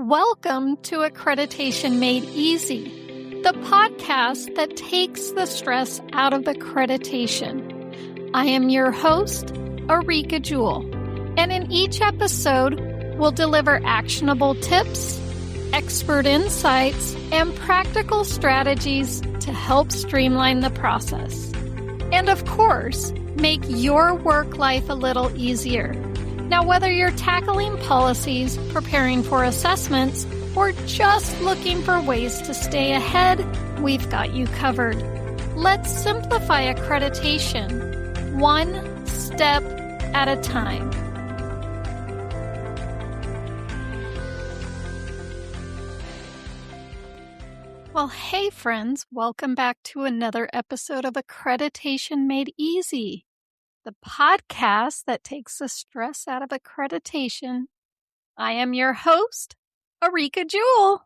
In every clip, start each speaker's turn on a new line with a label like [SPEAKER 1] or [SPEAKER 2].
[SPEAKER 1] Welcome to Accreditation Made Easy, the podcast that takes the stress out of accreditation. I am your host, Areaka Jewell, and in each episode, we'll deliver actionable tips, expert insights, and practical strategies to help streamline the process. And of course, make your work life a little easier. Now, whether you're tackling policies, preparing for assessments, or just looking for ways to stay ahead, we've got you covered. Let's simplify accreditation, one step at a time. Well, hey friends, welcome back to another episode of Accreditation Made Easy, the podcast that takes the stress out of accreditation. I am your host, Areaka Jewell.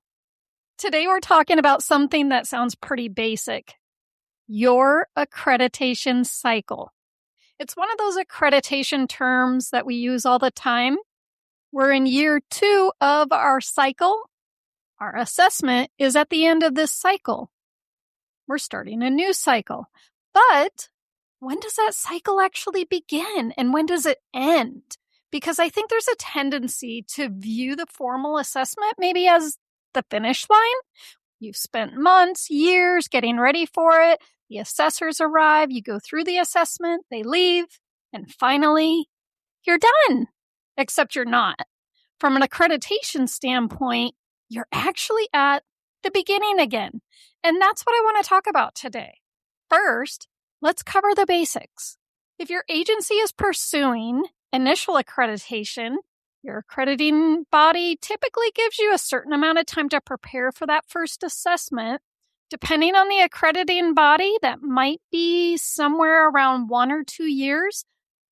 [SPEAKER 1] Today we're talking about something that sounds pretty basic, your accreditation cycle. It's one of those accreditation terms that we use all the time. We're in year 2 of our cycle. Our assessment is at the end of this cycle. We're starting a new cycle. But when does that cycle actually begin and when does it end? Because I think there's a tendency to view the formal assessment maybe as the finish line. You've spent months, years getting ready for it. The assessors arrive, you go through the assessment, they leave, and finally, you're done. Except you're not. From an accreditation standpoint, you're actually at the beginning again. And that's what I want to talk about today. First, let's cover the basics. If your agency is pursuing initial accreditation, your accrediting body typically gives you a certain amount of time to prepare for that first assessment. Depending on the accrediting body, that might be somewhere around 1 or 2 years.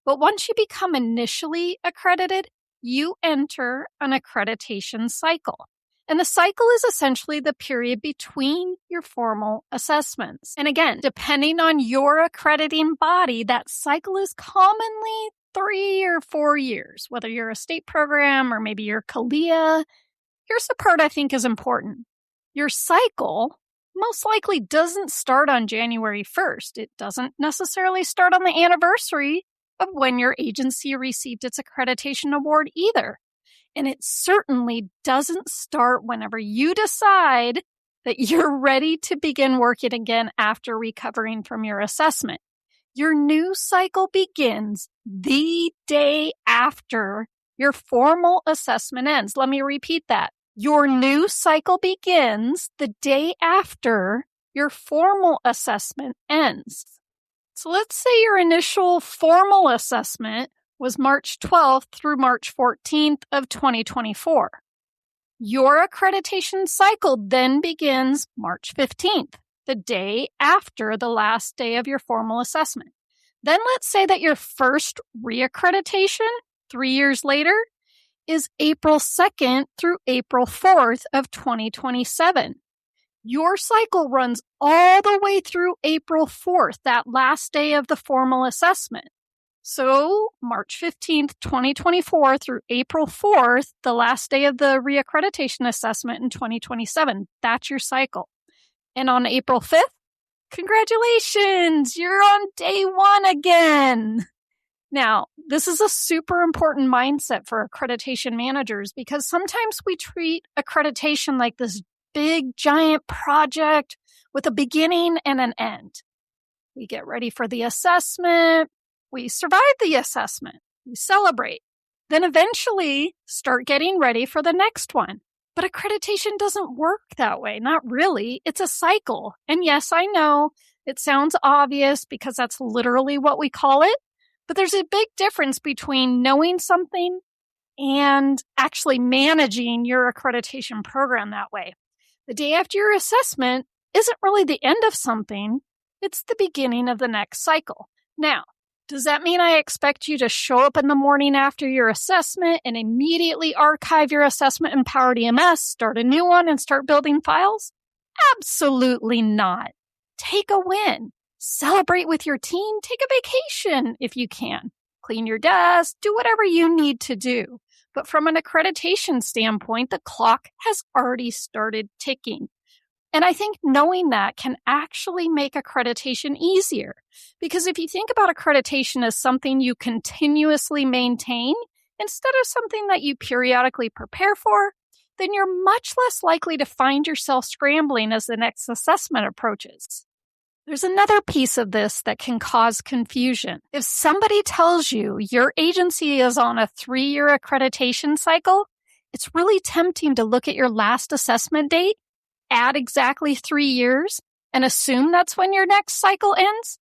[SPEAKER 1] But once you become initially accredited, you enter an accreditation cycle. And the cycle is essentially the period between your formal assessments. And again, depending on your accrediting body, that cycle is commonly 3 or 4 years, whether you're a state program or maybe you're CALIA. Here's the part I think is important. Your cycle most likely doesn't start on January 1st. It doesn't necessarily start on the anniversary of when your agency received its accreditation award either. And it certainly doesn't start whenever you decide that you're ready to begin working again after recovering from your assessment. Your new cycle begins the day after your formal assessment ends. Let me repeat that. Your new cycle begins the day after your formal assessment ends. So let's say your initial formal assessment was March 12th through March 14th of 2024. Your accreditation cycle then begins March 15th, the day after the last day of your formal assessment. Then let's say that your first reaccreditation 3 years later is April 2nd through April 4th of 2027. Your cycle runs all the way through April 4th, that last day of the formal assessment. So March 15th, 2024 through April 4th, the last day of the reaccreditation assessment in 2027, that's your cycle. And on April 5th, congratulations, you're on day 1 again. Now, this is a super important mindset for accreditation managers because sometimes we treat accreditation like this big, giant project with a beginning and an end. We get ready for the assessment. We survive the assessment. We celebrate. Then eventually start getting ready for the next one. But accreditation doesn't work that way. Not really. It's a cycle. And yes, I know it sounds obvious because that's literally what we call it. But there's a big difference between knowing something and actually managing your accreditation program that way. The day after your assessment isn't really the end of something. It's the beginning of the next cycle. Now, does that mean I expect you to show up in the morning after your assessment and immediately archive your assessment in PowerDMS, start a new one, and start building files? Absolutely not. Take a win. Celebrate with your team. Take a vacation if you can. Clean your desk. Do whatever you need to do. But from an accreditation standpoint, the clock has already started ticking. And I think knowing that can actually make accreditation easier. Because if you think about accreditation as something you continuously maintain instead of something that you periodically prepare for, then you're much less likely to find yourself scrambling as the next assessment approaches. There's another piece of this that can cause confusion. If somebody tells you your agency is on a 3-year accreditation cycle, it's really tempting to look at your last assessment date, add exactly 3 years, and assume that's when your next cycle ends.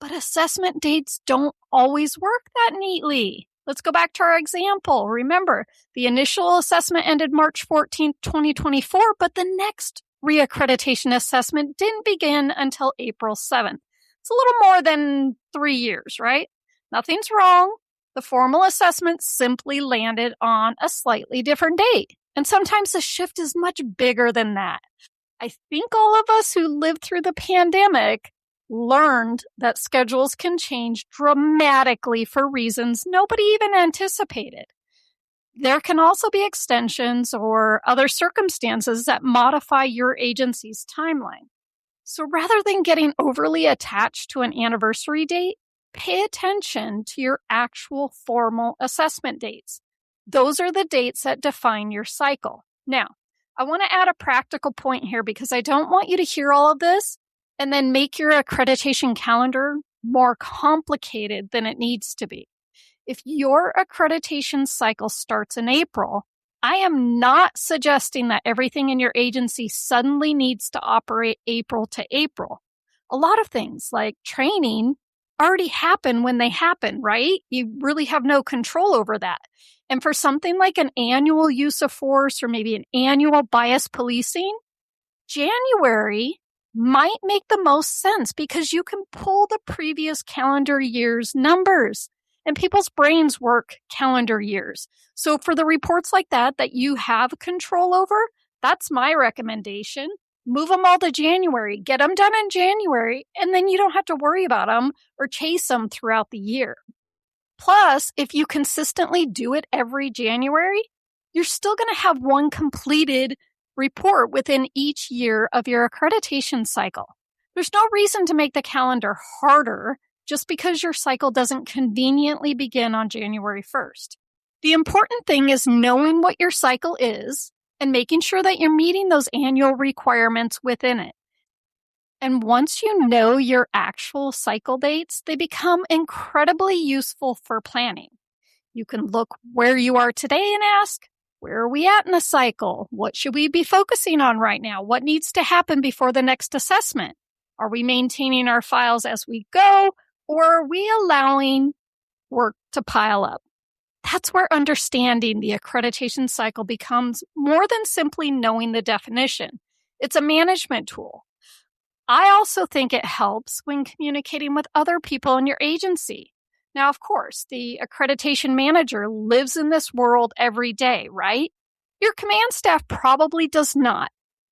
[SPEAKER 1] But assessment dates don't always work that neatly. Let's go back to our example. Remember, the initial assessment ended March 14th, 2024, but the next reaccreditation assessment didn't begin until April 7th. It's a little more than 3 years, right? Nothing's wrong. The formal assessment simply landed on a slightly different date. And sometimes the shift is much bigger than that. I think all of us who lived through the pandemic learned that schedules can change dramatically for reasons nobody even anticipated. There can also be extensions or other circumstances that modify your agency's timeline. So rather than getting overly attached to an anniversary date, pay attention to your actual formal assessment dates. Those are the dates that define your cycle. Now, I want to add a practical point here because I don't want you to hear all of this and then make your accreditation calendar more complicated than it needs to be. If your accreditation cycle starts in April, I am not suggesting that everything in your agency suddenly needs to operate April to April. A lot of things like training already happen when they happen, right? You really have no control over that. And for something like an annual use of force or maybe an annual bias policing, January might make the most sense because you can pull the previous calendar year's numbers. And people's brains work calendar years. So for the reports like that you have control over, that's my recommendation. Move them all to January. Get them done in January, and then you don't have to worry about them or chase them throughout the year. Plus, if you consistently do it every January, you're still going to have one completed report within each year of your accreditation cycle. There's no reason to make the calendar harder just because your cycle doesn't conveniently begin on January 1st. The important thing is knowing what your cycle is and making sure that you're meeting those annual requirements within it. And once you know your actual cycle dates, they become incredibly useful for planning. You can look where you are today and ask, where are we at in the cycle? What should we be focusing on right now? What needs to happen before the next assessment? Are we maintaining our files as we go? Or are we allowing work to pile up? That's where understanding the accreditation cycle becomes more than simply knowing the definition. It's a management tool. I also think it helps when communicating with other people in your agency. Now, of course, the accreditation manager lives in this world every day, right? Your command staff probably does not.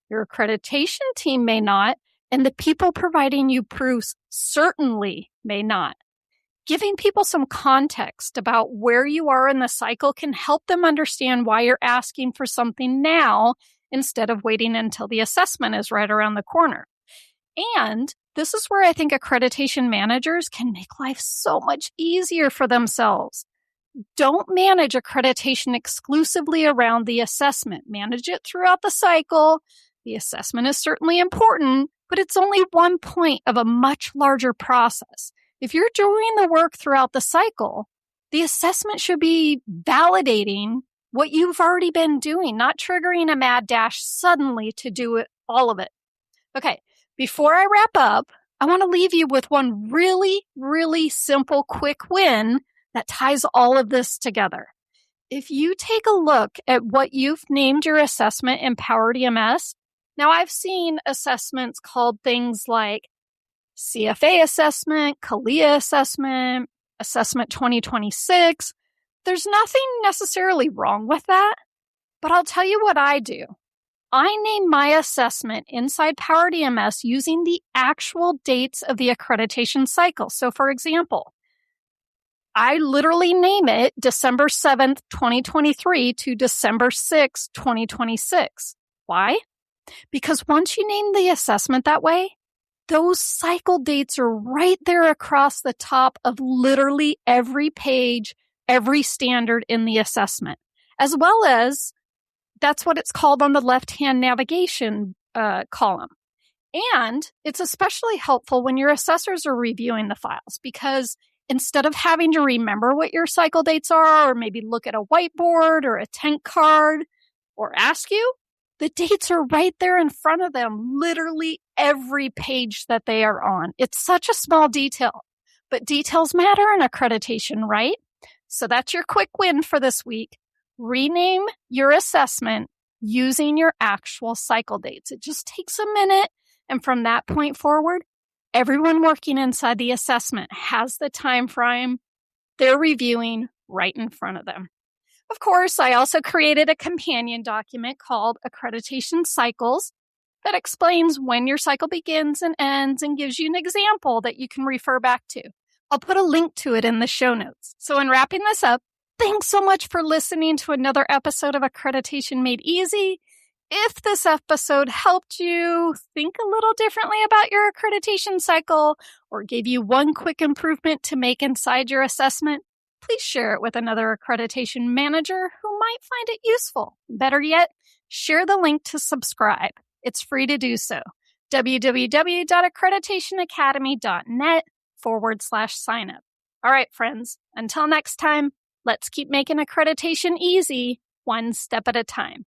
[SPEAKER 1] Your accreditation team may not. And the people providing you proofs certainly may not. Giving people some context about where you are in the cycle can help them understand why you're asking for something now instead of waiting until the assessment is right around the corner. And this is where I think accreditation managers can make life so much easier for themselves. Don't manage accreditation exclusively around the assessment. Manage it throughout the cycle. The assessment is certainly important, but it's only one point of a much larger process. If you're doing the work throughout the cycle, the assessment should be validating what you've already been doing, not triggering a mad dash suddenly to do it, all of it. Okay, before I wrap up, I want to leave you with one really, really simple, quick win that ties all of this together. If you take a look at what you've named your assessment in PowerDMS, now I've seen assessments called things like CFA assessment, CALIA assessment, assessment 2026. There's nothing necessarily wrong with that, but I'll tell you what I do. I name my assessment inside PowerDMS using the actual dates of the accreditation cycle. So for example, I literally name it December 7th, 2023 to December 6th, 2026. Why? Because once you name the assessment that way, those cycle dates are right there across the top of literally every page, every standard in the assessment, as well as that's what it's called on the left-hand navigation column. And it's especially helpful when your assessors are reviewing the files because instead of having to remember what your cycle dates are or maybe look at a whiteboard or a tank card or ask you, the dates are right there in front of them, literally every page that they are on. It's such a small detail, but details matter in accreditation, right? So that's your quick win for this week. Rename your assessment using your actual cycle dates. It just takes a minute. And from that point forward, everyone working inside the assessment has the time frame they're reviewing right in front of them. Of course, I also created a companion document called Accreditation Cycles that explains when your cycle begins and ends and gives you an example that you can refer back to. I'll put a link to it in the show notes. So in wrapping this up, thanks so much for listening to another episode of Accreditation Made Easy. If this episode helped you think a little differently about your accreditation cycle or gave you one quick improvement to make inside your assessment, please share it with another accreditation manager who might find it useful. Better yet, share the link to subscribe. It's free to do so. www.accreditationacademy.net/sign up. All right, friends, until next time, let's keep making accreditation easy, one step at a time.